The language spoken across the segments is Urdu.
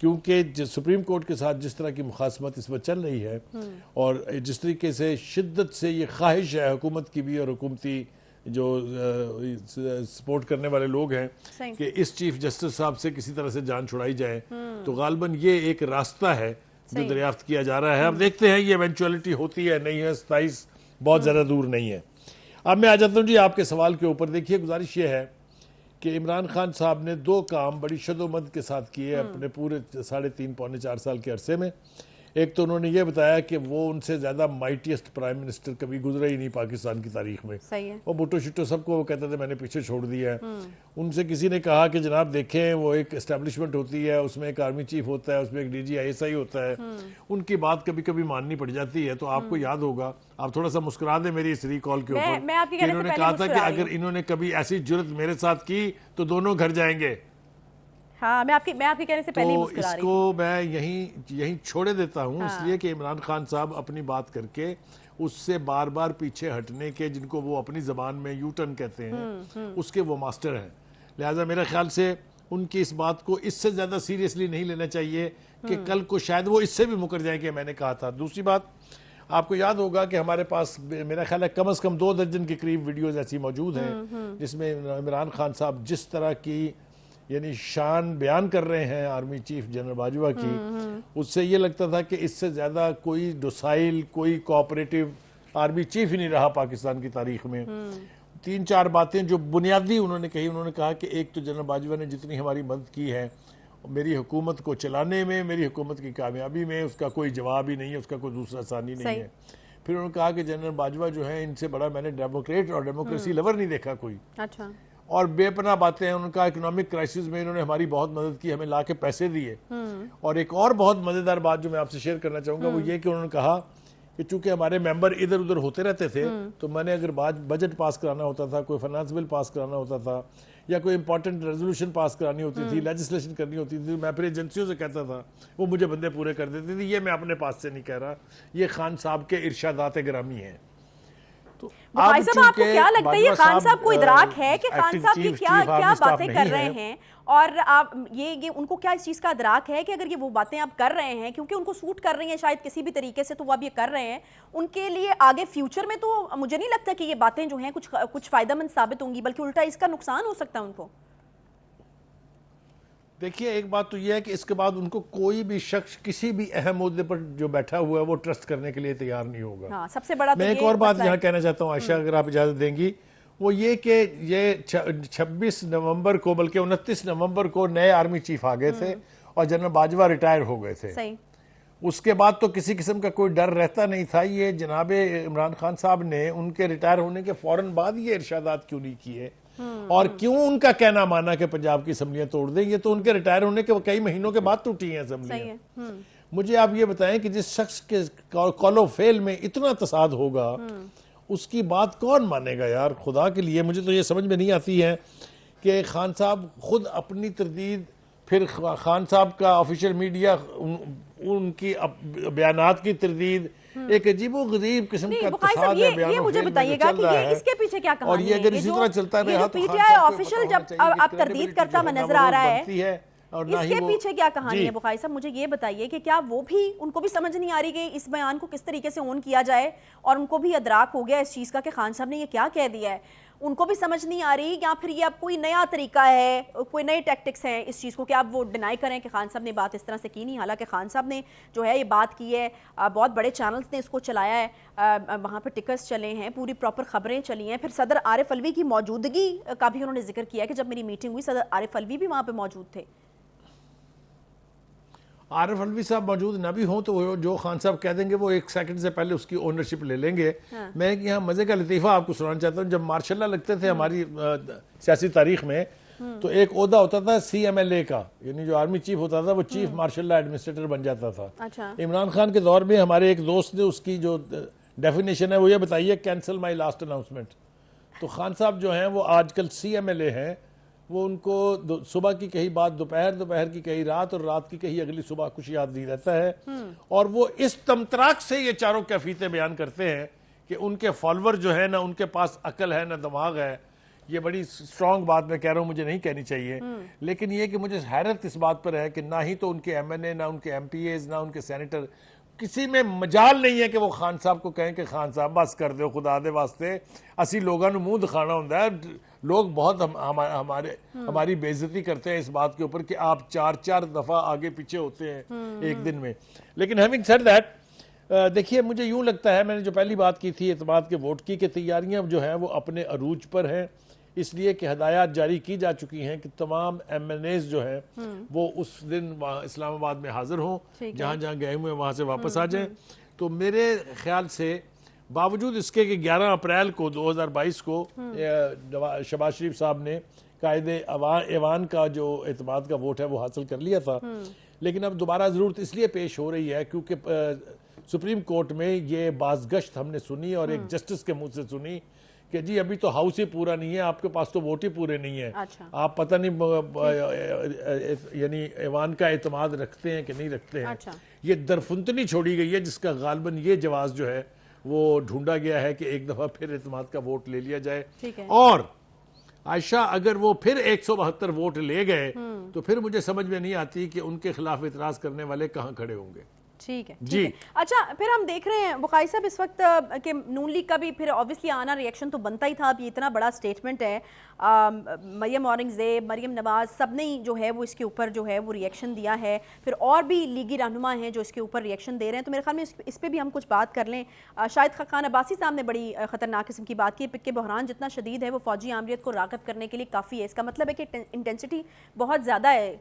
کیونکہ سپریم کورٹ کے ساتھ جس طرح کی مخاصمت اس وقت چل رہی ہے اور جس طریقے سے شدت سے یہ خواہش ہے حکومت کی بھی اور حکومتی جو سپورٹ کرنے والے لوگ ہیں کہ اس چیف جسٹس صاحب سے کسی طرح سے جان چھڑائی جائے، تو غالباً یہ ایک راستہ ہے جو دریافت کیا جا رہا ہے. اب دیکھتے ہیں یہ ایونچولیٹی ہوتی ہے نہیں ہے، 27 بہت زیادہ دور نہیں ہے. اب میں آ جاتا ہوں جی آپ کے سوال کے اوپر. دیکھیے گزارش یہ ہے کہ عمران خان صاحب نے 2 کام بڑی شد و مد کے ساتھ کیے اپنے پورے 3.5 پونے 4 سال کے عرصے میں. ایک تو انہوں نے یہ بتایا کہ وہ ان سے زیادہ مائٹیسٹ پرائم منسٹر کبھی گزرا ہی نہیں پاکستان کی تاریخ میں. وہ بھٹو شٹو سب کو وہ کہتے تھے میں نے پیچھے چھوڑ دیا ہے. ان سے کسی نے کہا کہ جناب دیکھیں وہ ایک اسٹیبلشمنٹ ہوتی ہے، اس میں ایک آرمی چیف ہوتا ہے، اس میں ایک DG ISI ہوتا ہے، ان کی بات کبھی کبھی ماننی پڑ جاتی ہے. تو آپ کو یاد ہوگا، آپ تھوڑا سا مسکرا دیں میری اس ریکال کے اوپر، کہ انہوں نے کہا تھا کہ اگر انہوں نے کبھی ایسی جرت میرے ساتھ کی تو دونوں گھر جائیں گے. ہاں میں آپ کے کہنے سے پہلے ہی مسکرا رہی ہوں. تو اس کو میں یہیں چھوڑے دیتا ہوں اس لیے کہ عمران خان صاحب اپنی بات کر کے اس سے بار بار پیچھے ہٹنے کے، جن کو وہ اپنی زبان میں یو ٹرن کہتے ہیں، اس کے وہ ماسٹر ہیں. لہٰذا میرے خیال سے ان کی اس بات کو اس سے زیادہ سیریسلی نہیں لینا چاہیے کہ کل کو شاید وہ اس سے بھی مکر جائیں کہ میں نے کہا تھا. دوسری بات، آپ کو یاد ہوگا کہ ہمارے پاس میرا خیال ہے کم از کم 2 درجن کے قریب ویڈیوز ایسی موجود ہیں جس میں عمران خان صاحب جس طرح کی یعنی شان بیان کر رہے ہیں آرمی چیف جنرل باجوہ کی، اس سے یہ لگتا تھا کہ اس سے زیادہ کوئی ڈوسائل، کوئی کوآپریٹیو آرمی چیف ہی نہیں رہا پاکستان کی تاریخ میں. 3-4 باتیں جو بنیادی انہوں نے کہی. انہوں نے کہا کہ ایک تو جنرل باجوہ نے جتنی ہماری مدد کی ہے میری حکومت کو چلانے میں، میری حکومت کی کامیابی میں، اس کا کوئی جواب ہی نہیں ہے، اس کا کوئی دوسرا ثانی نہیں ہے. پھر انہوں نے کہا کہ جنرل باجوہ جو ہیں ان سے بڑا میں نے ڈیموکریٹ اور ڈیموکریسی لور نہیں دیکھا کوئی. اچھا. اور بے پناہ باتیں ہیں. انہوں نے کہا اکنامک کرائسس میں انہوں نے ہماری بہت مدد کی، ہمیں لا کے پیسے دیے. اور ایک اور بہت مزیدار بات جو میں آپ سے شیئر کرنا چاہوں گا وہ یہ کہ انہوں نے کہا کہ چونکہ ہمارے ممبر ادھر ادھر ہوتے رہتے تھے تو میں نے اگر بجٹ پاس کرانا ہوتا تھا، کوئی فائنانس بل پاس کرانا ہوتا تھا یا کوئی امپورٹنٹ ریزولوشن پاس کرانی ہوتی تھی، لیجسلیشن کرنی ہوتی تھی، میں پھر ایجنسیوں سے کہتا تھا، وہ مجھے بندے پورے کر دیتی تھی. یہ میں اپنے پاس سے نہیں کہہ رہا، یہ خان صاحب کے ارشادات گرامی ہیں. بھائی صاحب آپ کو کیا لگتا ہے یہ خان صاحب کو ادراک ہے کہ خان صاحب یہ کیا باتیں کر رہے ہیں، اور آپ یہ ان کو کیا اس چیز کا ادراک ہے کہ اگر یہ وہ باتیں آپ کر رہے ہیں کیونکہ ان کو سوٹ کر رہی ہیں شاید کسی بھی طریقے سے، تو وہ اب یہ کر رہے ہیں، ان کے لیے آگے فیوچر میں تو مجھے نہیں لگتا کہ یہ باتیں جو ہیں کچھ فائدہ مند ثابت ہوں گی، بلکہ الٹا اس کا نقصان ہو سکتا ہے ان کو. دیکھیے ایک بات تو یہ ہے کہ اس کے بعد ان کو کوئی بھی شخص کسی بھی اہم عہدے پر جو بیٹھا ہوا ہے وہ ٹرسٹ کرنے کے لیے تیار نہیں ہوگا. ہاں سب سے بڑا میں ایک اور بات یہاں کہنا چاہتا ہوں عائشہ اگر آپ اجازت دیں گی، وہ یہ کہ یہ 26 نومبر کو بلکہ 29 نومبر کو نئے آرمی چیف آ گئے تھے اور جنرل باجوہ ریٹائر ہو گئے تھے. اس کے بعد تو کسی قسم کا کوئی ڈر رہتا نہیں تھا. یہ جناب عمران خان صاحب نے ان کے ریٹائر ہونے کے فوراً بعد یہ ارشادات کیوں نہیں کیے اور کیوں ان کا کہنا مانا کہ پنجاب کی اسمبلیاں توڑ دیں؟ یہ تو ان کے ریٹائر ہونے کے کئی مہینوں کے بعد ٹوٹی ہیں اسمبلیاں. مجھے آپ یہ بتائیں کہ جس شخص کے قول و فعل میں اتنا تصاد ہوگا اس کی بات کون مانے گا یار؟ خدا کے لیے مجھے تو یہ سمجھ میں نہیں آتی ہے کہ خان صاحب خود اپنی تردید، پھر خان صاحب کا آفیشیل میڈیا ان کی بیانات کی تردید، ایک عجیب و غریب قسم کا تصاد ہے بیان و فعل میں چل رہا ہے. اس کے پیچھے کیا کہانی ہے؟ اور یہ اگر اسی طرح چلتا رہا تو پی ٹی آئی آفیشیل جب اب تردید کرتا ہوا نظر آ رہا ہے، اس کے پیچھے کیا کہانی ہے بخاری صاحب؟ مجھے یہ بتائیے کہ کیا وہ بھی ان کو بھی سمجھ نہیں آ رہی کہ اس بیان کو کس طریقے سے اون کیا جائے، اور ان کو بھی ادراک ہو گیا اس چیز کا کہ خان صاحب نے یہ کیا کہہ دیا ہے؟ ان کو بھی سمجھ نہیں آ رہی، یا پھر یہ اب کوئی نیا طریقہ ہے، کوئی نئے ٹیکٹکس ہیں اس چیز کو کہ آپ وہ ڈینائی کریں کہ خان صاحب نے بات اس طرح سے کی نہیں؟ حالانکہ خان صاحب نے جو ہے یہ بات کی ہے، بہت بڑے چینلز نے اس کو چلایا ہے، وہاں پہ ٹکرز چلے ہیں، پوری پراپر خبریں چلی ہیں. پھر صدر عارف الوی کی موجودگی کا بھی انہوں نے ذکر کیا کہ جب میری میٹنگ ہوئی صدر عارف الوی بھی وہاں پہ موجود تھے. عارف الوی صاحب موجود نہ بھی ہوں تو جو خان صاحب کہہ دیں گے وہ 1 سیکنڈ سے پہلے اس کی اونرشپ لے لیں گے. میں یہاں مزے کا لطیفہ آپ کو سنانا چاہتا ہوں. جب مارشل لا لگتے تھے ہماری سیاسی تاریخ میں تو ایک عہدہ ہوتا تھا CMLA کا، یعنی جو آرمی چیف ہوتا تھا وہ چیف مارشل لا ایڈمنسٹریٹر بن جاتا تھا. عمران خان کے دور میں ہمارے ایک دوست نے اس کی جو ڈیفینیشن ہے وہ یہ بتائیے، کینسل مائی لاسٹ اناؤنسمنٹ. تو خان صاحب جو ہیں وہ آج کل CMLA ہیں، وہ ان کو صبح کی کہی بات دوپہر کی کہی رات، اور رات کی کہی اگلی صبح کچھ یاد نہیں رہتا ہے. اور وہ اس تمتراک سے یہ چاروں کیفیتیں بیان کرتے ہیں کہ ان کے فالوور جو ہے نہ ان کے پاس عقل ہے نہ دماغ ہے یہ بڑی سٹرونگ بات میں کہہ رہا ہوں، مجھے نہیں کہنی چاہیے، لیکن یہ کہ مجھے حیرت اس بات پر ہے کہ نہ ہی تو ان کے ایم این اے، نہ ان کے ایم پی ایز، نہ ان کے سینیٹر، کسی میں مجال نہیں ہے کہ وہ خان صاحب کو کہیں کہ خان صاحب بس کر دو خدا دے واسطے، اسی لوگاں نو منہ دکھانا ہوتا ہے۔ لوگ بہت ہماری بے عزتی کرتے ہیں اس بات کے اوپر کہ آپ 4 دفعہ آگے پیچھے ہوتے ہیں ایک دن میں۔ لیکن ہیونگ سیڈ دیٹ، دیکھیے مجھے یوں لگتا ہے، میں نے جو پہلی بات کی تھی اعتماد کے ووٹ کی، کہ تیاریاں جو ہیں وہ اپنے عروج پر ہیں، اس لیے کہ ہدایات جاری کی جا چکی ہیں کہ تمام ایم این ایز جو ہیں وہ اس دن اسلام آباد میں حاضر ہوں، جہاں جہاں گئے ہوئے ہیں وہاں سے واپس آ جائیں۔ تو میرے خیال سے باوجود اس کے کہ 11 اپریل کو 2022 کو شہباز شریف صاحب نے قائد ایوان کا جو اعتماد کا ووٹ ہے وہ حاصل کر لیا تھا، لیکن اب دوبارہ ضرورت اس لیے پیش ہو رہی ہے کیونکہ سپریم کورٹ میں یہ بازگشت ہم نے سنی اور ایک جسٹس کے منہ سے سنی کہ جی ابھی تو ہاؤس ہی پورا نہیں ہے، آپ کے پاس تو ووٹ ہی پورے نہیں ہیں، آپ پتہ نہیں یعنی ایوان کا اعتماد رکھتے ہیں کہ نہیں رکھتے ہیں۔ یہ درفنتنی چھوڑی گئی ہے جس کا غالباً یہ جواز جو ہے وہ ڈھونڈا گیا ہے کہ ایک دفعہ پھر اعتماد کا ووٹ لے لیا جائے، اور عائشہ اگر وہ پھر 172 ووٹ لے گئے تو پھر مجھے سمجھ میں نہیں آتی کہ ان کے خلاف اعتراض کرنے والے کہاں کھڑے ہوں گے۔ ٹھیک ہے جی اچھا، پھر ہم دیکھ رہے ہیں بقائی صاحب اس وقت کہ نون لیگ کا بھی پھر obviously آنا ریئیکشن تو بنتا ہی تھا، اب یہ اتنا بڑا سٹیٹمنٹ ہے، مریم اورنگزیب، مریم نواز، سب نے جو ہے وہ اس کے اوپر جو ہے وہ ریئیکشن دیا ہے، پھر اور بھی لیگی رہنما ہیں جو اس کے اوپر ریئیکشن دے رہے ہیں، تو میرے خیال میں اس پہ بھی ہم کچھ بات کر لیں۔ شاہد خاقان عباسی صاحب نے بڑی خطرناک قسم کی بات کی کہ بحران جتنا شدید ہے وہ فوجی آمریت کو راغب کرنے کے لیے کافی ہے، اس کا مطلب ہے کہ انٹینسٹی بہت زیادہ ہے۔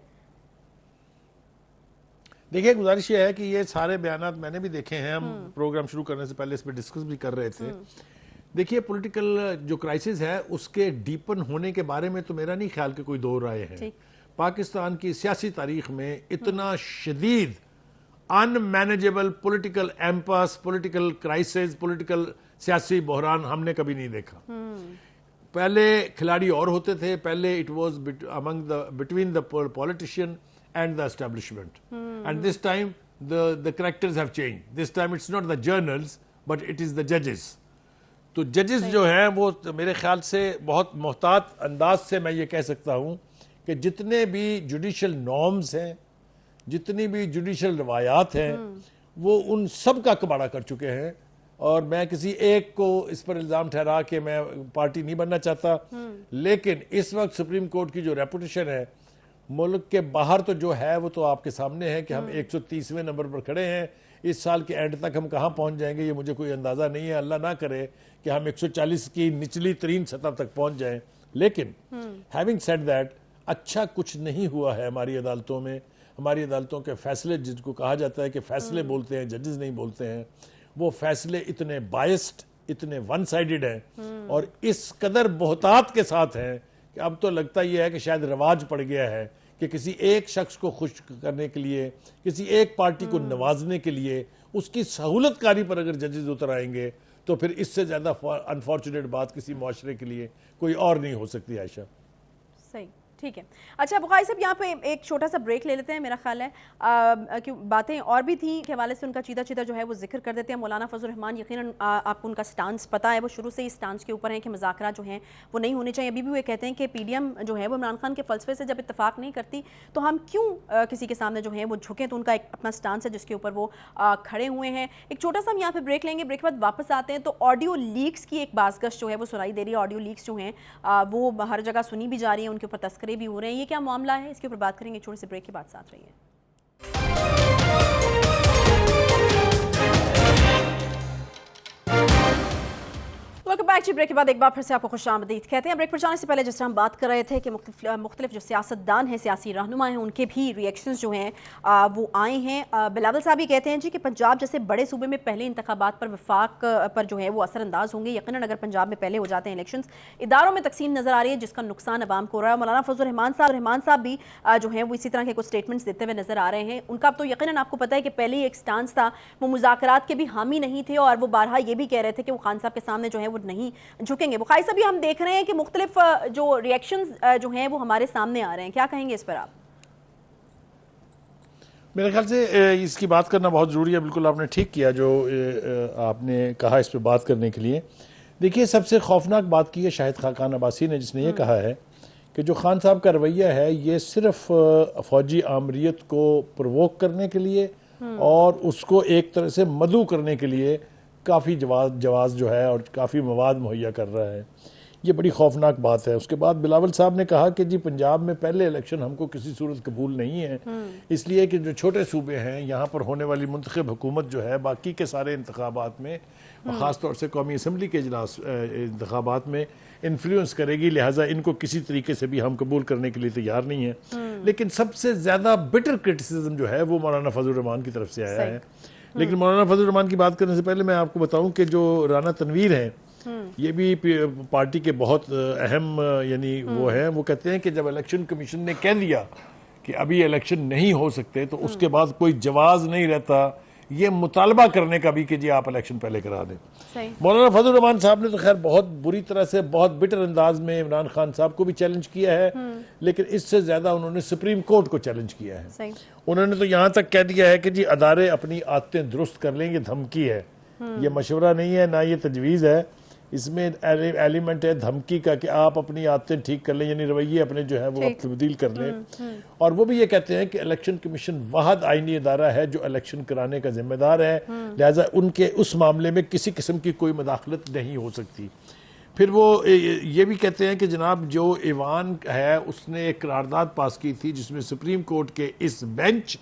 دیکھیے گزارش یہ ہے کہ یہ سارے بیانات میں نے بھی دیکھے ہیں، ہم پروگرام شروع کرنے سے پہلے اس پہ ڈسکس بھی کر رہے تھے۔ دیکھیے پولیٹیکل جو کرائسس ہے اس کے ڈیپن ہونے کے بارے میں تو میرا نہیں خیال کہ کوئی دو رائے ہے۔ پاکستان کی سیاسی تاریخ میں اتنا شدید unmanageable political impasse, political crisis, political سیاسی بحران ہم نے کبھی نہیں دیکھا۔ پہلے کھلاڑی اور ہوتے تھے، پہلے it was between the politician and the establishment, and this time the characters have changed. This time it's not the journals but it is the judges. تو judges جو ہیں وہ میرے خیال سے بہت محتاط انداز سے میں یہ کہہ سکتا ہوں کہ جتنے بھی جوڈیشل نارمز ہیں، جتنی بھی جوڈیشل روایات ہیں، وہ ان سب کا کباڑہ کر چکے ہیں، اور میں کسی ایک کو اس پر الزام ٹھہرا کہ میں پارٹی نہیں بننا چاہتا، لیکن اس وقت سپریم کورٹ کی جو ریپوٹیشن ہے ملک کے باہر تو جو ہے وہ تو آپ کے سامنے ہے کہ ہم 130ویں نمبر پر کھڑے ہیں۔ اس سال کے اینڈ تک ہم کہاں پہنچ جائیں گے یہ مجھے کوئی اندازہ نہیں ہے، اللہ نہ کرے کہ ہم 140 کی نچلی ترین سطح تک پہنچ جائیں، لیکن ہیونگ سیڈ دیٹ اچھا کچھ نہیں ہوا ہے ہماری عدالتوں میں۔ ہماری عدالتوں کے فیصلے جن کو کہا جاتا ہے کہ فیصلے بولتے ہیں، ججز نہیں بولتے ہیں، وہ فیصلے اتنے بائسڈ، اتنے ون سائیڈڈ ہیں اور اس قدر بہتات کے ساتھ ہیں کہ اب تو لگتا یہ ہے کہ شاید رواج پڑ گیا ہے کہ کسی ایک شخص کو خوش کرنے کے لیے، کسی ایک پارٹی کو نوازنے کے لیے، اس کی سہولت کاری پر اگر ججز اتر آئیں گے تو پھر اس سے زیادہ انفارچونیٹ بات کسی معاشرے کے لیے کوئی اور نہیں ہو سکتی۔ عائشہ صحیح، ٹھیک ہے۔ اچھا بقائی صاحب یہاں پہ ایک چھوٹا سا بریک لے لیتے ہیں، میرا خیال ہے کہ باتیں اور بھی تھیں کے حوالے سے ان کا چیدہ جو ہے وہ ذکر کر دیتے ہیں۔ مولانا فضل الرحمان یقیناً آپ کو ان کا سٹانس پتہ ہے، وہ شروع سے ہی سٹانس کے اوپر ہیں کہ مذاکرات جو ہیں وہ نہیں ہونے چاہیے۔ ابھی بھی وہ کہتے ہیں کہ پی ڈی ایم جو ہے وہ عمران خان کے فلسفے سے جب اتفاق نہیں کرتی تو ہم کیوں کسی کے سامنے جو ہے وہ جھکیں، تو ان کا ایک اپنا سٹانس ہے جس کے اوپر وہ کھڑے ہوئے ہیں۔ ایک چھوٹا سا ہم یہاں پہ بریک لیں گے، بریک کے بعد واپس آتے ہیں تو آڈیو لیکس کی ایک بازگشت جو ہے وہ سنائی دے رہی ہے۔ آڈیو لیکس جو ہیں وہ ہر جگہ سنی بھی جا رہی ہیں، ان کے اوپر تذکرے بھی ہو رہے ہیں، یہ کیا معاملہ ہے اس کے اوپر بات کریں گے۔ چھوٹے سے بریک کے بعد ساتھ رہیے۔ Welcome back. بریک کے بعد ایک بار پھر سے آپ کو خوش آمدید کہتے ہیں۔ بریک پر جانے سے پہلے جس طرح ہم بات کر رہے تھے کہ مختلف جو سیاستدان ہیں، سیاسی رہنما ہیں، ان کے بھی ریئیکشنز جو ہیں وہ آئے ہیں۔ بلاول صاحب یہ کہتے ہیں جی کہ پنجاب جیسے بڑے صوبے میں پہلے انتخابات پر وفاق پر جو ہے وہ اثر انداز ہوں گے۔ یقیناً اگر پنجاب میں پہلے ہو جاتے ہیں الیکشنز، اداروں میں تقسیم نظر آ رہی ہے جس کا نقصان عوام کو ہو رہا ہے۔ مولانا فضل الرحمان صاحب بھی جو ہیں وہ اسی طرح کے کچھ سٹیٹمنٹس دیتے ہوئے نظر آ رہے ہیں۔ ان کا تو یقیناً آپ کو پتہ ہے کہ پہلے ہی ایک سٹانس تھا، وہ مذاکرات کے بھی حامی نہیں تھے اور وہ بارہا یہ بھی کہہ رہے تھے کہ وہ خان صاحب کے سامنے جو ہے وہ نہیں جھکیں گے۔ بخاری صاحب ہم دیکھ رہے ہیں کہ مختلف جو ریئیکشنز جو ہیں وہ ہمارے سامنے آ رہے ہیں، کیا کہیں گے اس پر آپ؟ میرے خیال سے اس کی بات کرنا بہت ضروری ہے، بالکل آپ نے ٹھیک کیا جو آپ نے کہا اس پہ بات کرنے کے لیے۔ دیکھیے سب سے خوفناک بات کی ہے شاہد خاقان عباسی نے، جس نے یہ کہا ہے کہ جو خان صاحب کا رویہ ہے یہ صرف فوجی آمریت کو پرووک کرنے کے لیے اور اس کو ایک طرح سے مدعو کرنے کے لیے کافی جواز جو ہے اور کافی مواد مہیا کر رہا ہے. یہ بڑی خوفناک بات ہے. اس کے بعد بلاول صاحب نے کہا کہ جی پنجاب میں پہلے الیکشن ہم کو کسی صورت قبول نہیں ہے، اس لیے کہ جو چھوٹے صوبے ہیں یہاں پر ہونے والی منتخب حکومت جو ہے باقی کے سارے انتخابات میں، خاص طور سے قومی اسمبلی کے اجلاس انتخابات میں انفلوئنس کرے گی، لہٰذا ان کو کسی طریقے سے بھی ہم قبول کرنے کے لیے تیار نہیں ہیں. لیکن سب سے زیادہ بٹر کرٹیسزم جو ہے وہ مولانا فضل الرحمان کی طرف سے آیا ہے. لیکن مولانا فضل الرحمان کی بات کرنے سے پہلے میں آپ کو بتاؤں کہ جو رانا تنویر ہیں یہ بھی پارٹی کے بہت اہم یعنی وہ ہیں. وہ کہتے ہیں کہ جب الیکشن کمیشن نے کہہ دیا کہ ابھی الیکشن نہیں ہو سکتے تو اس کے بعد کوئی جواز نہیں رہتا یہ مطالبہ کرنے کا بھی کہ جی آپ الیکشن پہلے کرا دیں. مولانا فضل الرحمان صاحب نے تو خیر بہت بری طرح سے بہت بٹر انداز میں عمران خان صاحب کو بھی چیلنج کیا ہے، لیکن اس سے زیادہ انہوں نے سپریم کورٹ کو چیلنج کیا ہے. انہوں نے تو یہاں تک کہہ دیا ہے کہ جی ادارے اپنی عادتیں درست کر لیں، یہ دھمکی ہے، یہ مشورہ نہیں ہے، نہ یہ تجویز ہے، اس میں ایلیمنٹ ہے دھمکی کا کہ آپ اپنی عادتیں ٹھیک کر لیں، یعنی رویے اپنے جو ہے وہ تبدیل کر لیں. اور وہ بھی یہ کہتے ہیں کہ الیکشن کمیشن واحد آئینی ادارہ ہے جو الیکشن کرانے کا ذمہ دار ہے، لہٰذا ان کے اس معاملے میں کسی قسم کی کوئی مداخلت نہیں ہو سکتی. پھر وہ یہ بھی کہتے ہیں کہ جناب جو ایوان ہے اس نے ایک قرارداد پاس کی تھی جس میں سپریم کورٹ کے اس بینچ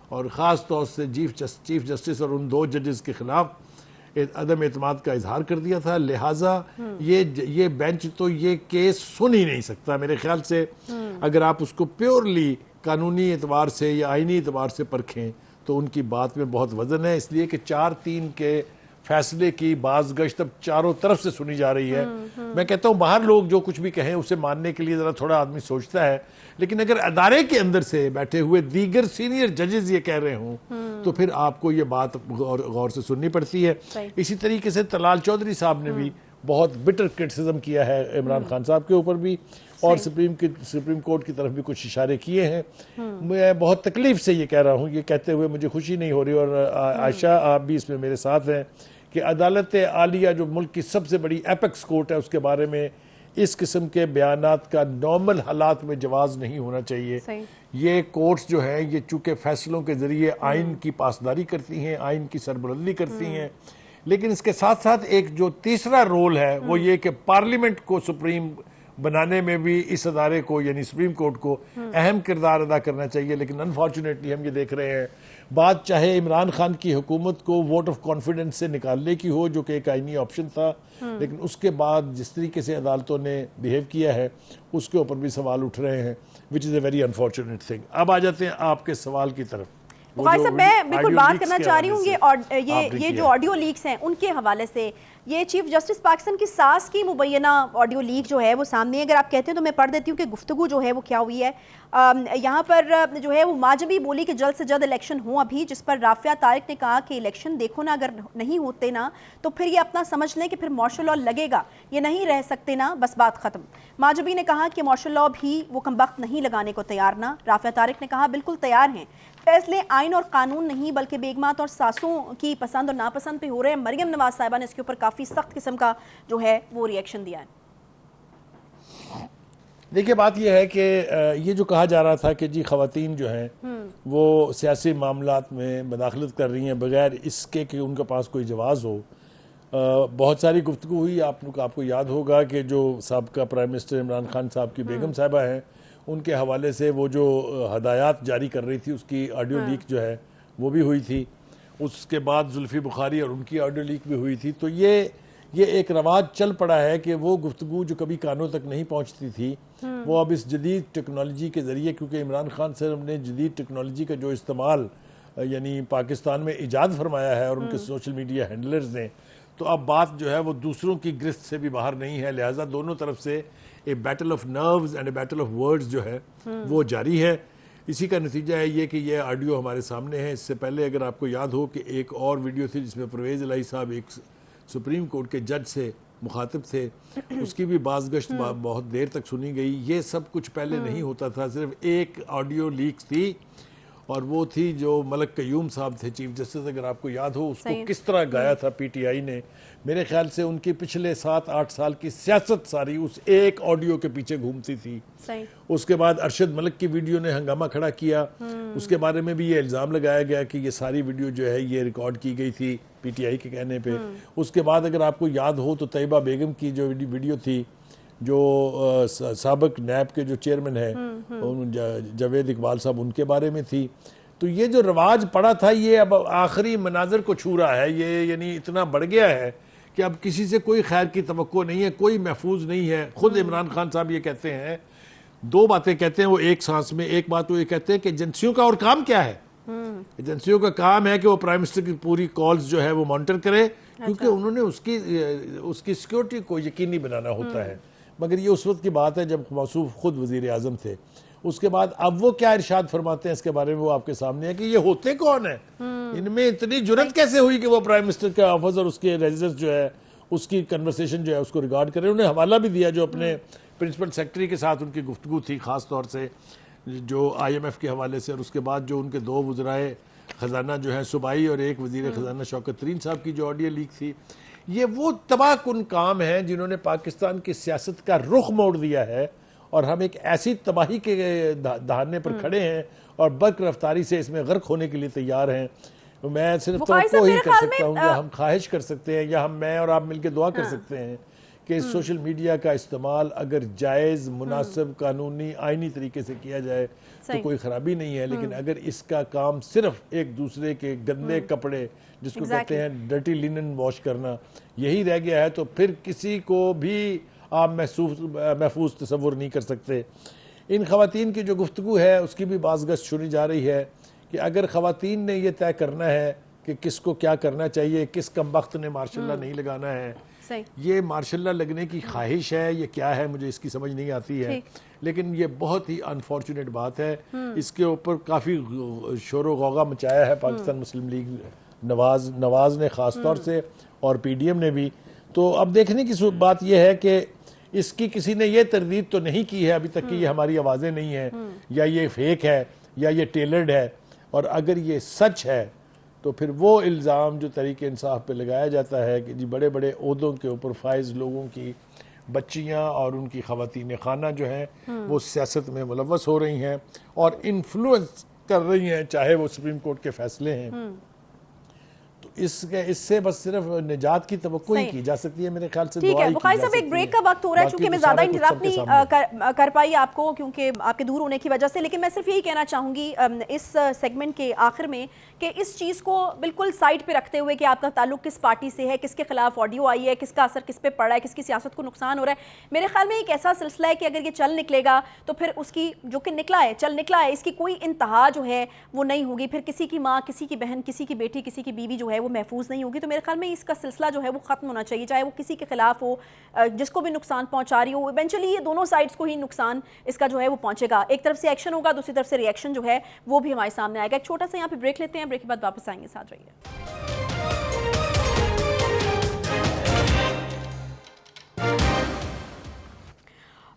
اور خاص طور سے چیف جسٹس اور ان 2 ججز کے خلاف عدم اعتماد کا اظہار کر دیا تھا، لہٰذا یہ بینچ تو یہ کیس سن ہی نہیں سکتا. میرے خیال سے اگر آپ اس کو پیورلی قانونی اعتبار سے یا آئینی اعتبار سے پرکھیں تو ان کی بات میں بہت وزن ہے، اس لیے کہ 4-3 کے فیصلے کی باز گشت اب چاروں طرف سے سنی جا رہی ہے. میں کہتا ہوں باہر لوگ جو کچھ بھی کہیں اسے ماننے کے لیے ذرا تھوڑا آدمی سوچتا ہے، لیکن اگر ادارے کے اندر سے بیٹھے ہوئے دیگر سینئر ججز یہ کہہ رہے ہوں تو پھر آپ کو یہ بات غور سے سننی پڑتی ہے. اسی طریقے سے طلال چودھری صاحب نے بھی بہت بٹر کرٹیسزم کیا ہے عمران خان صاحب کے اوپر بھی، اور سپریم کورٹ کی طرف بھی کچھ اشارے کیے ہیں. میں بہت تکلیف سے یہ کہہ رہا ہوں، یہ کہتے ہوئے مجھے خوشی نہیں ہو رہی، اور عائشہ آپ بھی اس میں میرے ساتھ ہیں، کہ عدالت عالیہ جو ملک کی سب سے بڑی ایپیکس کورٹ ہے اس کے بارے میں اس قسم کے بیانات کا نارمل حالات میں جواز نہیں ہونا چاہیے. یہ کورٹس جو ہیں یہ چونکہ فیصلوں کے ذریعے آئین کی پاسداری کرتی ہیں، آئین کی سربلندی کرتی ہیں، لیکن اس کے ساتھ ساتھ ایک جو تیسرا رول ہے وہ یہ کہ پارلیمنٹ کو سپریم بنانے میں بھی اس ادارے کو یعنی سپریم کورٹ کو اہم کردار ادا کرنا چاہیے. لیکن انفارچونیٹلی ہم یہ دیکھ رہے ہیں بات چاہے عمران خان کی حکومت کو ووٹ آف کانفیڈنس سے نکالنے کی ہو جو کہ ایک آئینی آپشن تھا، لیکن اس کے بعد جس طریقے سے عدالتوں نے بیہیو کیا ہے اس کے اوپر بھی سوال اٹھ رہے ہیں، which is a very unfortunate thing. اب آ جاتے ہیں آپ کے سوال کی طرف. بخاری صاحب میں بالکل بات کرنا چاہ رہی ہوں یہ جو آڈیو لیکس ہیں ان کے حوالے سے. یہ چیف جسٹس پاکستان کی ساس کی مبینہ آڈیو لیک جو ہے وہ سامنے ہے، اگر آپ کہتے ہیں تو میں پڑھ دیتی ہوں کہ گفتگو جو ہے وہ کیا ہوئی ہے. یہاں پر جو ہے وہ ماجبی بولی کہ جلد سے جلد الیکشن ہوں ابھی، جس پر رافعہ طارق نے کہا کہ الیکشن دیکھو نا اگر نہیں ہوتے نا تو پھر یہ اپنا سمجھ لیں کہ پھر مارشل لاء لگے گا، یہ نہیں رہ سکتے نا، بس بات ختم. ماجبی نے کہا کہ مارشل لاء بھی وہ کمبخت نہیں لگانے کو تیار نا. رافعہ طارق نے کہا بالکل تیار ہیں، فیصلے آئین اور قانون نہیں بلکہ بیگمات اور ساسوں کی پسند اور ناپسند پہ ہو رہے ہیں. مریم نواز صاحبہ نے اس کے اوپر کافی سخت قسم کا جو ہے وہ ری ایکشن دیا ہے. دیکھیے بات یہ ہے کہ یہ جو کہا جا رہا تھا کہ جی خواتین جو ہیں وہ سیاسی معاملات میں مداخلت کر رہی ہیں بغیر اس کے کہ ان کے پاس کوئی جواز ہو. بہت ساری گفتگو ہوئی. آپ کو یاد ہوگا کہ جو سابقہ پرائم منسٹر عمران خان صاحب کی بیگم صاحبہ ہیں ان کے حوالے سے وہ جو ہدایات جاری کر رہی تھی اس کی آڈیو لیک جو ہے وہ بھی ہوئی تھی. اس کے بعد زلفی بخاری اور ان کی آڈیو لیک بھی ہوئی تھی. تو یہ ایک رواج چل پڑا ہے کہ وہ گفتگو جو کبھی کانوں تک نہیں پہنچتی تھی وہ اب اس جدید ٹیکنالوجی کے ذریعے، کیونکہ عمران خان صاحب نے جدید ٹیکنالوجی کا جو استعمال یعنی پاکستان میں ایجاد فرمایا ہے اور ان کے سوشل میڈیا ہینڈلرز نے، تو اب بات جو ہے وہ دوسروں کی گرفت سے بھی باہر نہیں ہے. لہٰذا دونوں طرف سے a battle of nerves and a battle of words جو ہے وہ جاری ہے. اسی کا نتیجہ ہے یہ کہ یہ آڈیو ہمارے سامنے ہے. اس سے پہلے اگر آپ کو یاد ہو کہ ایک اور ویڈیو تھی جس میں پرویز الہی صاحب ایک سپریم کورٹ کے جج سے مخاطب تھے، اس کی بھی باز گشت بہت دیر تک سنی گئی. یہ سب کچھ پہلے نہیں ہوتا تھا، صرف ایک آڈیو لیک تھی اور وہ تھی جو ملک قیوم صاحب تھے چیف جسٹس, اگر آپ کو یاد ہو اس کو کس طرح گایا تھا پی ٹی آئی نے. میرے خیال سے ان کی پچھلے 7-8 سال کی سیاست ساری اس ایک آڈیو کے پیچھے گھومتی تھی. اس کے بعد ارشد ملک کی ویڈیو نے ہنگامہ کھڑا کیا, اس کے بارے میں بھی یہ الزام لگایا گیا کہ یہ ساری ویڈیو جو ہے یہ ریکارڈ کی گئی تھی پی ٹی آئی کے کہنے پہ. اس کے بعد اگر آپ کو یاد ہو تو طیبہ بیگم کی جو ویڈیو تھی, جو سابق نیب کے جو چیئرمین ہیں جاوید اقبال صاحب, ان کے بارے میں تھی. تو یہ جو رواج پڑا تھا یہ اب آخری مناظر کو چھو رہا ہے. یہ یعنی اتنا بڑھ گیا ہے کہ اب کسی سے کوئی خیر کی توقع نہیں ہے, کوئی محفوظ نہیں ہے. خود عمران خان صاحب یہ کہتے ہیں, 2 باتیں کہتے ہیں وہ ایک سانس میں. ایک بات وہ یہ کہتے ہیں کہ ایجنسیوں کا اور کام کیا ہے, ایجنسیوں کا کام ہے کہ وہ پرائم منسٹر کی پوری کالز جو ہے وہ مانیٹر کرے, کیونکہ انہوں نے اس کی سیکیورٹی کو یقینی بنانا ہوتا ہے. مگر یہ اس وقت کی بات ہے جب موصوف خود وزیر اعظم تھے. اس کے بعد اب وہ کیا ارشاد فرماتے ہیں اس کے بارے میں وہ آپ کے سامنے ہے کہ یہ ہوتے کون ہیں, ان میں اتنی جرت کیسے ہوئی کہ وہ پرائم منسٹر کا آفس اور اس کے ریزیڈنس جو ہے اس کی کنورسیشن جو ہے اس کو ریکارڈ کریں. انہیں حوالہ بھی دیا جو اپنے پرنسپل سیکرٹری کے ساتھ ان کی گفتگو تھی, خاص طور سے جو آئی ایم ایف کے حوالے سے, اور اس کے بعد جو ان کے 2 وزرائے خزانہ جو ہیں صوبائی اور ایک وزیر خزانہ شوکت ترین صاحب کی جو آڈیو لیک تھی. یہ وہ تباہ کن کام ہیں جنہوں نے پاکستان کی سیاست کا رخ موڑ دیا ہے, اور ہم ایک ایسی تباہی کے دہانے پر کھڑے ہیں اور برق رفتاری سے اس میں غرق ہونے کے لیے تیار ہیں. میں صرف توقع ہی کر سکتا ہوں, یا ہم خواہش کر سکتے ہیں, یا میں اور آپ مل کے دعا کر سکتے ہیں کہ سوشل میڈیا کا استعمال اگر جائز, مناسب, قانونی, آئینی طریقے سے کیا جائے تو کوئی خرابی نہیں ہے. لیکن اگر اس کا کام صرف ایک دوسرے کے گندے کپڑے, جس کو کہتے ہیں ڈرٹی لینن واش کرنا, یہی رہ گیا ہے, تو پھر کسی کو بھی آپ محفوظ تصور نہیں کر سکتے. ان خواتین کی جو گفتگو ہے اس کی بھی بازگشت سنی جا رہی ہے کہ اگر خواتین نے یہ طے کرنا ہے کہ کس کو کیا کرنا چاہیے, کس کم وقت نے ماشاء اللہ نہیں لگانا ہے, یہ ماشاء اللہ لگنے کی خواہش ہے, یہ کیا ہے مجھے اس کی سمجھ نہیں آتی ہے. لیکن یہ بہت ہی انفارچونیٹ بات ہے. اس کے اوپر کافی شور و غوغا مچایا ہے پاکستان مسلم لیگ, نواز نے خاص طور سے, اور پی ڈی ایم نے بھی. تو اب دیکھنے کی بات یہ ہے کہ اس کی کسی نے یہ تردید تو نہیں کی ہے ابھی تک کہ یہ ہماری آوازیں نہیں ہیں, یا یہ فیک ہے, یا یہ ٹیلرڈ ہے. اور اگر یہ سچ ہے تو پھر وہ الزام جو تحریک انصاف پہ لگایا جاتا ہے کہ جی بڑے بڑے عہدوں کے اوپر فائز لوگوں کی بچیاں اور ان کی خواتین خانہ جو ہیں وہ سیاست میں ملوث ہو رہی ہیں اور انفلوئنس کر رہی ہیں, چاہے وہ سپریم کورٹ کے فیصلے ہیں. تو اس سے بس صرف نجات کی توقع ہی کی جا سکتی ہے میرے خیال سے. ٹھیک ہے بخاری صاحب, ایک بریک کا وقت ہو رہا ہے, چونکہ میں زیادہ انٹرپٹ نہیں کر پائی آپ کو کیونکہ آپ کے دور ہونے کی وجہ سے, لیکن میں صرف یہی کہنا چاہوں گی اس سیگمنٹ کے آخر میں کہ اس چیز کو بالکل سائڈ پہ رکھتے ہوئے کہ آپ کا تعلق کس پارٹی سے ہے, کس کے خلاف آڈیو آئی ہے, کس کا اثر کس پہ پڑا ہے, کس کی سیاست کو نقصان ہو رہا ہے, میرے خیال میں ایک ایسا سلسلہ ہے کہ اگر یہ چل نکلے گا تو پھر اس کی جو کہ چل نکلا ہے, اس کی کوئی انتہا جو ہے وہ نہیں ہوگی. پھر کسی کی ماں, کسی کی بہن, کسی کی بیٹی, کسی کی بیوی جو ہے وہ محفوظ نہیں ہوگی. تو میرے خیال میں اس کا سلسلہ جو ہے وہ ختم ہونا چاہیے, چاہے وہ کسی کے خلاف ہو, جس کو بھی نقصان پہنچا رہی ہو. ایونچولی یہ دونوں سائڈز کو ہی نقصان اس کا جو ہے وہ پہنچے گا. ایک طرف سے ایکشن ہوگا, دوسری طرف سے ری ایکشن جو ہے وہ بھی ہمارے سامنے آئے گا. ایک چھوٹا سا یہاں پہ بریک لیتے ہیں, بریک کے بعد واپس آئیں گے, ساتھ رہیے.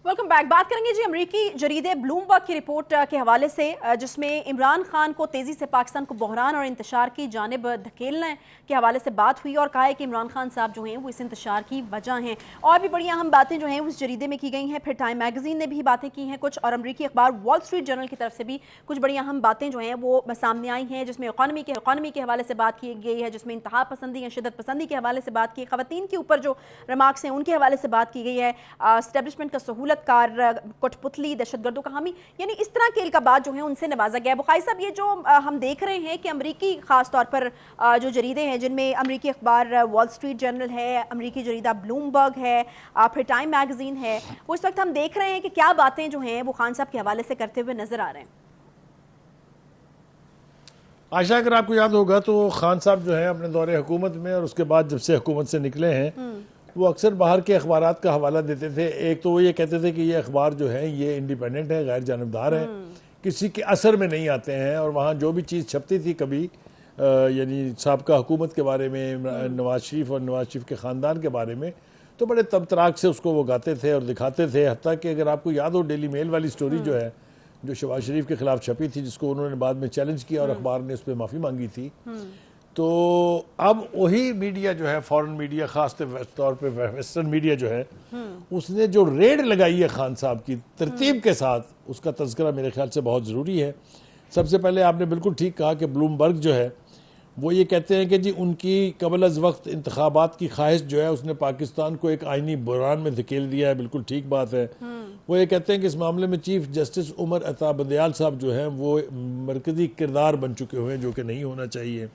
Welcome back. بات کریں گے جی امریکی جریدے بلومبرگ کی رپورٹ کے حوالے سے, جس میں عمران خان کو تیزی سے پاکستان کو بحران اور انتشار کی جانب دھکیلنے کے حوالے سے بات ہوئی, اور کہا ہے کہ عمران خان صاحب جو ہیں وہ اس انتشار کی وجہ ہیں. اور بھی بڑی اہم باتیں جو ہیں اس جریدے میں کی گئی ہیں. پھر ٹائم میگزین نے بھی باتیں کی ہیں کچھ, اور امریکی اخبار وال اسٹریٹ جرنل کی طرف سے بھی کچھ بڑی اہم باتیں جو ہیں وہ سامنے آئی ہیں, جس میں اکانومی کے حوالے سے بات کی گئی ہے, جس میں انتہا پسندی یا شدت پسندی کے حوالے سے بات کی, خواتین کے اوپر جو ریمارکس ہیں ان کے حوالے سے بات کی گئی ہے, اسٹیبلشمنٹ کا سہولت کار, کٹ پتلی, دہشت گردوں کا حامی, یعنی اس طرح کے القابات جو ہیں ان سے نوازا گیا. بخاری صاحب, یہ جو ہم دیکھ رہے ہیں کہ امریکی خاص طور پر جو جریدے ہیں, جن میں امریکی اخبار وال اسٹریٹ جرنل ہے, امریکی جریدہ بلومبرگ ہے, پھر ٹائم میگزین ہے, وہ اس وقت ہم دیکھ رہے ہیں کہ کیا باتیں جو ہیں وہ خان صاحب کے حوالے سے کرتے ہوئے نظر آ رہے ہیں. عائشہ, اگر آپ کو یاد ہوگا تو خان صاحب جو ہیں اپنے دور حکومت میں اور اس کے بعد جب سے حکومت سے نکلے ہیں وہ اکثر باہر کے اخبارات کا حوالہ دیتے تھے. ایک تو وہ یہ کہتے تھے کہ یہ اخبار جو ہیں یہ انڈیپینڈنٹ ہے, غیر جانبدار ہیں, کسی کے اثر میں نہیں آتے ہیں, اور وہاں جو بھی چیز چھپتی تھی کبھی یعنی سابقہ حکومت کے بارے میں, نواز شریف اور نواز شریف کے خاندان کے بارے میں, تو بڑے تمطراق سے اس کو وہ گاتے تھے اور دکھاتے تھے. حتیٰ کہ اگر آپ کو یاد ہو ڈیلی میل والی سٹوری جو ہے جو شہباز شریف کے خلاف چھپی تھی، جس کو انہوں نے بعد میں چیلنج کیا اور اخبار نے اس پہ معافی مانگی تھی. تو اب وہی میڈیا جو ہے، فورن میڈیا، خاص طور پہ ویسٹرن میڈیا جو ہے، اس نے جو ریڈ لگائی ہے خان صاحب کی ترتیب کے ساتھ، اس کا تذکرہ میرے خیال سے بہت ضروری ہے. سب سے پہلے آپ نے بالکل ٹھیک کہا کہ بلومبرگ جو ہے وہ یہ کہتے ہیں کہ جی ان کی قبل از وقت انتخابات کی خواہش جو ہے اس نے پاکستان کو ایک آئینی بحران میں دھکیل دیا ہے. بالکل ٹھیک بات ہے. وہ یہ کہتے ہیں کہ اس معاملے میں چیف جسٹس عمر عطا بندیال صاحب جو ہیں وہ مرکزی کردار بن چکے ہوئے ہیں، جو کہ نہیں ہونا چاہیے.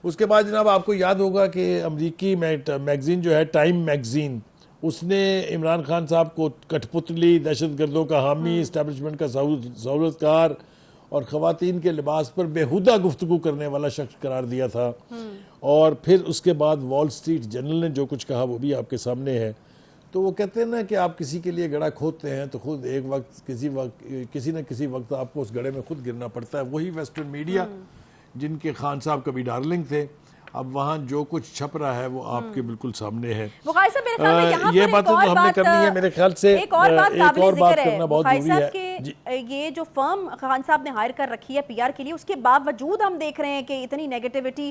اس کے بعد جناب آپ کو یاد ہوگا کہ امریکی میگزین جو ہے ٹائم میگزین، اس نے عمران خان صاحب کو کٹھ پتلی، دہشت گردوں کا حامی، اسٹیبلشمنٹ کا سہولت کار اور خواتین کے لباس پر بیہودہ گفتگو کرنے والا شخص قرار دیا تھا. اور پھر اس کے بعد وال سٹریٹ جرنل نے جو کچھ کہا وہ بھی آپ کے سامنے ہے. تو وہ کہتے ہیں نا کہ آپ کسی کے لیے گڑھا کھودتے ہیں تو خود ایک وقت کسی نہ کسی وقت آپ کو اس گڑھے میں خود گرنا پڑتا ہے. وہی ویسٹرن میڈیا جن کے خان صاحب کبھی ڈارلنگ تھے، اب وہاں جو کچھ چھپ رہا ہے وہ آپ کے بالکل سامنے ہے. یہ باتیں تو ہم نے کرنی ہے. میرے خیال سے ایک اور بات کرنا بہت ضروری ہے. یہ جو فرم خان صاحب نے ہائر کر رکھی ہے پی آر کے لیے، اس کے باوجود ہم دیکھ رہے ہیں کہ اتنی نیگیٹیوٹی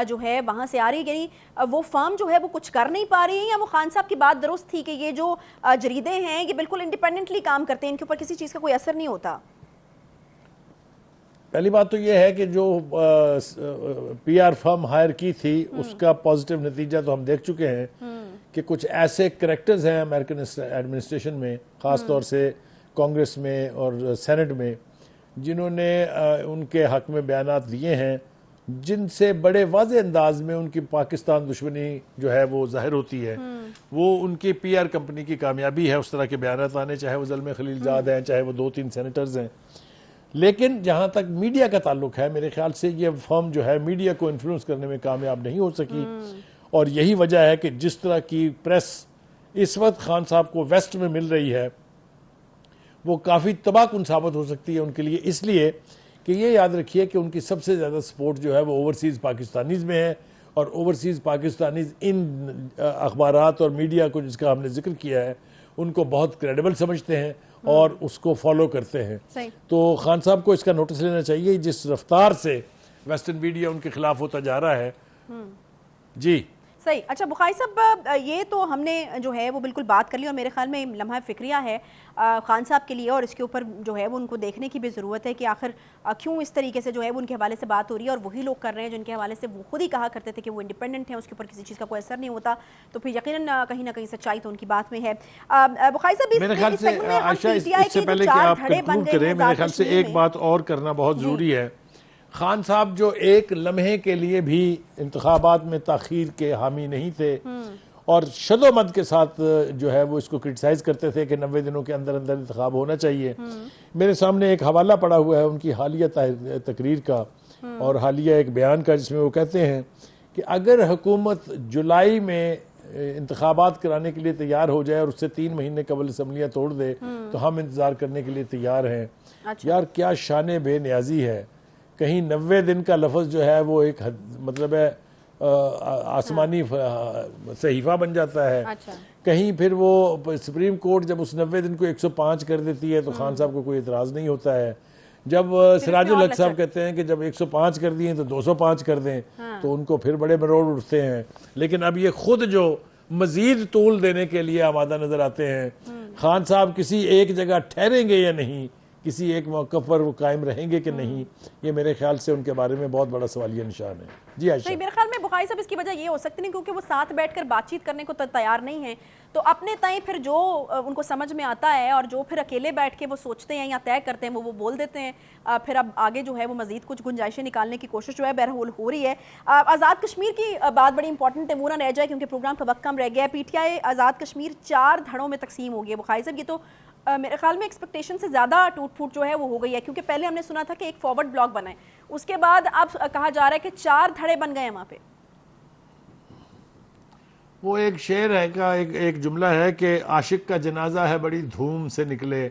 جو ہے وہاں سے آ رہی ہے. یعنی وہ فرم جو ہے وہ کچھ کر نہیں پا رہی ہے، یا وہ خان صاحب کی بات درست تھی کہ یہ جو جریدے ہیں یہ بالکل انڈیپینڈنٹلی کام کرتے ہیں، ان کے اوپر کسی چیز کا کوئی اثر نہیں ہوتا؟ پہلی بات تو یہ ہے کہ جو پی آر فرم ہائر کی تھی اس کا پازیٹیو نتیجہ تو ہم دیکھ چکے ہیں کہ کچھ ایسے کریکٹرز ہیں امریکن ایڈمنسٹریشن میں، خاص طور سے کانگریس میں اور سینٹ میں، جنہوں نے ان کے حق میں بیانات دیے ہیں جن سے بڑے واضح انداز میں ان کی پاکستان دشمنی جو ہے وہ ظاہر ہوتی ہے. وہ ان کی پی آر کمپنی کی کامیابی ہے اس طرح کے بیانات آنے، چاہے وہ زلمے خلیل زاد ہیں، چاہے وہ 2-3 سینیٹرز ہیں. لیکن جہاں تک میڈیا کا تعلق ہے، میرے خیال سے یہ فرم جو ہے میڈیا کو انفلوئنس کرنے میں کامیاب نہیں ہو سکی. اور یہی وجہ ہے کہ جس طرح کی پریس اس وقت خان صاحب کو ویسٹ میں مل رہی ہے وہ کافی تباہ کن ثابت ہو سکتی ہے ان کے لیے. اس لیے کہ یہ یاد رکھیے کہ ان کی سب سے زیادہ سپورٹ جو ہے وہ اوورسیز پاکستانیز میں ہے، اور اوورسیز پاکستانیز ان اخبارات اور میڈیا کو جس کا ہم نے ذکر کیا ہے ان کو بہت کریڈیبل سمجھتے ہیں اور اس کو فالو کرتے ہیں. تو خان صاحب کو اس کا نوٹس لینا چاہیے جس رفتار سے ویسٹرن میڈیا ان کے خلاف ہوتا جا رہا ہے. جی صحیح. اچھا بخاری صاحب، یہ تو ہم نے جو ہے وہ بالکل بات کر لی، اور میرے خیال میں لمحہ فکریہ ہے خان صاحب کے لیے، اور اس کے اوپر جو ہے وہ ان کو دیکھنے کی بھی ضرورت ہے کہ آخر کیوں اس طریقے سے جو ہے وہ ان کے حوالے سے بات ہو رہی ہے، اور وہی لوگ کر رہے ہیں جن کے حوالے سے وہ خود ہی کہا کرتے تھے کہ وہ انڈیپینڈنٹ ہیں، اس کے اوپر کسی چیز کا کوئی اثر نہیں ہوتا. تو پھر یقیناً کہیں نہ کہیں سچائی تو ان کی بات میں ہے. بخاری صاحب میرے خیال سے عائشہ اس سے پہلے کہ آپ کنکلوڈ کریں، میرے خیال سے ایک بات اور کرنا بہت ضروری ہے. خان صاحب جو ایک لمحے کے لیے بھی انتخابات میں تاخیر کے حامی نہیں تھے، اور شد و مد کے ساتھ جو ہے وہ اس کو کرٹیسائز کرتے تھے کہ 90 دنوں کے اندر اندر انتخاب ہونا چاہیے. میرے سامنے ایک حوالہ پڑا ہوا ہے ان کی حالیہ تقریر کا اور حالیہ ایک بیان کا، جس میں وہ کہتے ہیں کہ اگر حکومت جولائی میں انتخابات کرانے کے لیے تیار ہو جائے اور اس سے 3 مہینے قبل اسمبلیاں توڑ دے تو ہم انتظار کرنے کے لیے تیار ہیں. یار کیا شان بے نیازی ہے. کہیں 90 دن کا لفظ جو ہے وہ ایک مطلب ہے آسمانی صحیفہ بن جاتا ہے. کہیں پھر وہ سپریم کورٹ جب اس 90 دن کو 105 کر دیتی ہے تو خان صاحب کو کوئی اعتراض نہیں ہوتا ہے. جب سراج الحق صاحب کہتے ہیں کہ جب 105 کر دیے تو 205 کر دیں تو ان کو پھر بڑے مروڑ اٹھتے ہیں. لیکن اب یہ خود جو مزید طول دینے کے لیے آمادہ نظر آتے ہیں. خان صاحب کسی ایک جگہ ٹھہریں گے یا نہیں، کسی ایک موقع پر وہ قائم رہیں گے کہ نہیں، یہ میرے خیال سے ان کے بارے میں بہت بڑا سوالیہ نشان ہے. جی عائشہ. میرے خیال میں بخاری صاحب اس کی وجہ یہ ہو سکتی نہیں کیونکہ وہ ساتھ بیٹھ کر بات چیت کرنے کو تیار نہیں ہیں، تو اپنے تئیں پھر جو ان کو سمجھ میں آتا ہے اور جو پھر اکیلے بیٹھ کے وہ سوچتے ہیں یا طے کرتے ہیں وہ بول دیتے ہیں. پھر اب آگے جو ہے وہ مزید کچھ گنجائشیں نکالنے کی کوشش جو ہے بہرحال ہو رہی ہے. آزاد کشمیر کی بات بڑی امپورٹنٹ ہے، وہ نہ رہ جائے کیونکہ پروگرام کا وقت کم رہ گیا ہے. P T I Azad Kashmir 4 دھڑوں میں تقسیم ہو گئی ہے. بخاری صاحب یہ تو میرے خیال میں ایکسپیکٹیشن سے زیادہ ٹوٹ پھوٹ جو ہے وہ ہو گئی ہے، کیونکہ پہلے ہم نے سنا تھا کہ ایک فارورڈ بلاک بنا ہے، اس کے بعد اب کہا جا رہا ہے کہ 4 دھڑے بن گئے ہیں وہاں پہ. وہ ایک شعر ہے کا ایک جملہ ہے کہ عاشق کا جنازہ ہے بڑی دھوم سے نکلے.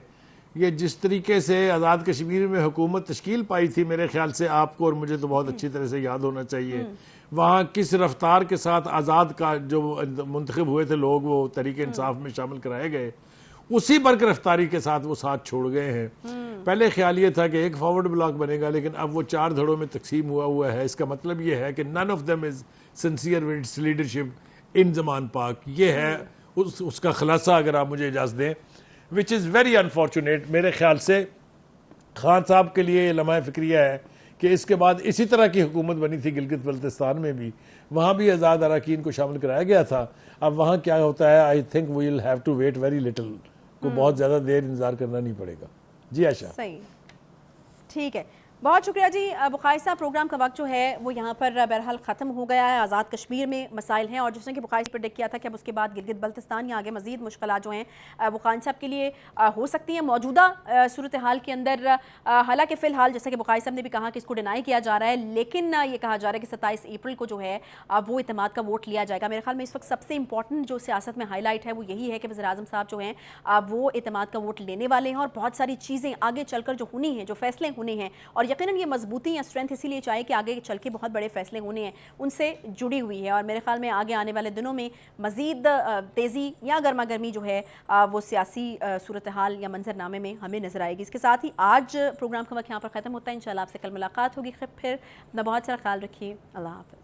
یہ جس طریقے سے آزاد کشمیر میں حکومت تشکیل پائی تھی، میرے خیال سے آپ کو اور مجھے تو بہت اچھی طرح سے یاد ہونا چاہیے وہاں کس رفتار کے ساتھ آزاد کا جو منتخب ہوئے تھے لوگ وہ تحریک انصاف میں شامل کرائے گئے. اسی برق رفتاری کے ساتھ وہ ساتھ چھوڑ گئے ہیں. پہلے خیال یہ تھا کہ ایک فارورڈ بلاک بنے گا، لیکن اب وہ 4 دھڑوں میں تقسیم ہوا ہے. اس کا مطلب یہ ہے کہ none of them is sincere with its leadership in زمان پاک. یہ ہے اس کا خلاصہ اگر آپ مجھے اجازت دیں، which is very unfortunate. میرے خیال سے خان صاحب کے لیے یہ لمحہ فکریہ ہے کہ اس کے بعد اسی طرح کی حکومت بنی تھی گلگت بلتستان میں بھی، وہاں بھی آزاد اراکین کو شامل کرایا گیا تھا. اب وہاں کیا ہوتا ہے، I think we will have to wait very little, کو بہت زیادہ دیر انتظار کرنا نہیں پڑے گا. جی عائشہ. صحیح، ٹھیک ہے، بہت شکریہ جی. بخاری صاحب پروگرام کا وقت جو ہے وہ یہاں پر بہرحال ختم ہو گیا ہے. آزاد کشمیر میں مسائل ہیں، اور جس نے کہ بخاری سے پریڈکٹ کیا تھا کہ اب اس کے بعد گلگت بلتستان یا آگے مزید مشکلات جو ہیں وہ خان صاحب کے لیے ہو سکتی ہیں موجودہ صورتحال کے اندر. حالانکہ فی الحال جیسا کہ بخاری صاحب نے بھی کہا کہ اس کو ڈینائی کیا جا رہا ہے، لیکن یہ کہا جا رہا ہے کہ 27 اپریل کو جو ہے وہ اعتماد کا ووٹ لیا جائے گا. میرے خیال میں اس وقت سب سے امپورٹنٹ جو سیاست میں ہائی لائٹ ہے وہ یہی ہے کہ وزیر اعظم صاحب جو ہیں وہ اعتماد کا ووٹ لینے والے ہیں، اور بہت ساری چیزیں آگے چل کر جو ہونی ہیں، جو فیصلے ہونے ہیں، اور یقیناً یہ مضبوطی یا اسٹرینتھ اسی لیے چاہیے کہ آگے چل کے بہت بڑے فیصلے ہونے ہیں، ان سے جڑی ہوئی ہے. اور میرے خیال میں آگے آنے والے دنوں میں مزید تیزی یا گرما گرمی جو ہے وہ سیاسی صورتحال یا منظر نامے میں ہمیں نظر آئے گی. اس کے ساتھ ہی آج پروگرام کا وقت یہاں پر ختم ہوتا ہے. انشاءاللہ آپ سے کل ملاقات ہوگی. پھر اپنا بہت سارا خیال رکھیے. اللہ حافظ.